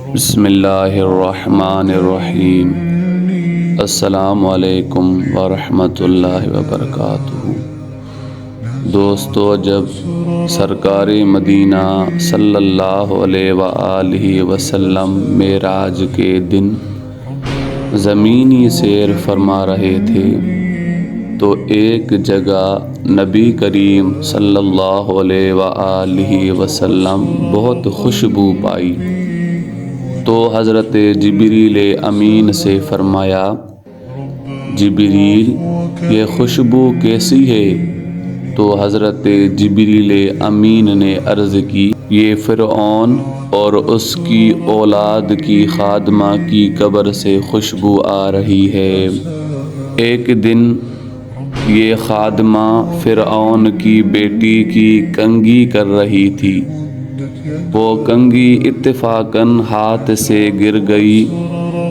بسم اللہ الرحمن الرحیم۔ السلام علیکم ورحمۃ اللہ وبرکاتہ۔ دوستو، جب سرکار مدینہ صلی اللہ علیہ وآلہ وسلم معراج کے دن زمینی سیر فرما رہے تھے تو ایک جگہ نبی کریم صلی اللہ علیہ وآلہ وسلم بہت خوشبو پائی تو حضرت جبریل امین سے فرمایا، جبریل یہ خوشبو کیسی ہے؟ تو حضرت جبریل امین نے عرض کی، یہ فرعون اور اس کی اولاد کی خادمہ کی قبر سے خوشبو آ رہی ہے۔ ایک دن یہ خادمہ فرعون کی بیٹی کی کنگھی کر رہی تھی۔ وہ کنگھی اتفاقاً ہاتھ سے گر گئی۔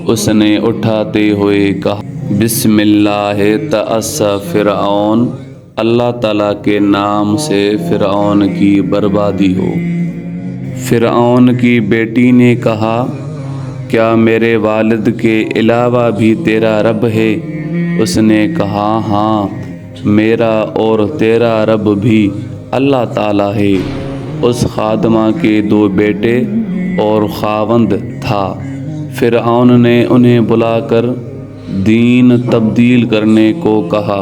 اس نے اٹھاتے ہوئے کہا، بسم اللہ تعص فرعون، اللہ تعالیٰ کے نام سے فرعون کی بربادی ہو۔ فرعون کی بیٹی نے کہا، کیا میرے والد کے علاوہ بھی تیرا رب ہے؟ اس نے کہا، ہاں، میرا اور تیرا رب بھی اللہ تعالیٰ ہے۔ اس خادمہ کے 2 بیٹے اور خاوند تھا۔ فرعون نے انہیں بلا کر دین تبدیل کرنے کو کہا۔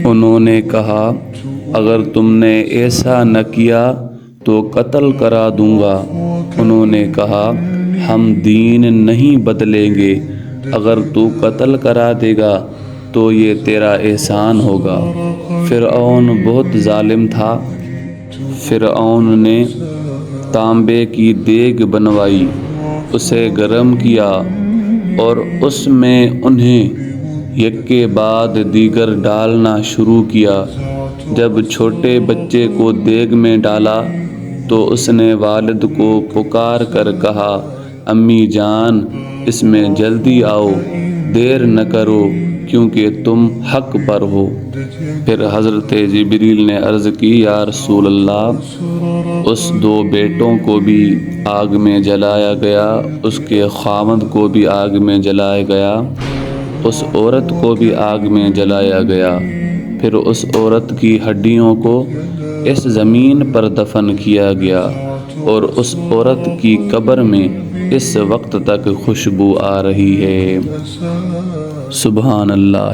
انہوں نے کہا، اگر تم نے ایسا نہ کیا تو قتل کرا دوں گا۔ انہوں نے کہا، ہم دین نہیں بدلیں گے، اگر تو قتل کرا دے گا تو یہ تیرا احسان ہوگا۔ فرعون بہت ظالم تھا۔ فرعون نے تانبے کی دیگ بنوائی، اسے گرم کیا اور اس میں انہیں یک کے بعد دیگر ڈالنا شروع کیا۔ جب چھوٹے بچے کو دیگ میں ڈالا تو اس نے والد کو پکار کر کہا، امی جان، اس میں جلدی آؤ، دیر نہ کرو کیونکہ تم حق پر ہو۔ پھر حضرت جبریل نے عرض کی، یا رسول اللہ، اس 2 بیٹوں کو بھی آگ میں جلایا گیا، اس کے خاوند کو بھی آگ میں جلایا گیا، اس عورت کو بھی آگ میں جلایا گیا۔ پھر اس عورت کی ہڈیوں کو اس زمین پر دفن کیا گیا اور اس عورت کی قبر میں اس وقت تک خوشبو آ رہی ہے۔ سبحان اللہ!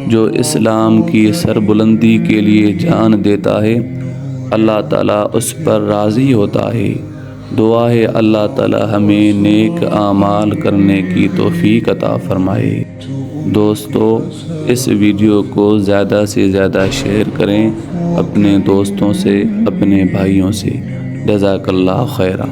جو اسلام کی سربلندی کے لیے جان دیتا ہے، اللہ تعالیٰ اس پر راضی ہوتا ہے۔ دعا ہے اللہ تعالیٰ ہمیں نیک اعمال کرنے کی توفیق عطا فرمائے۔ دوستو، اس ویڈیو کو زیادہ سے زیادہ شیئر کریں اپنے دوستوں سے، اپنے بھائیوں سے۔ جزاک اللہ خیرا۔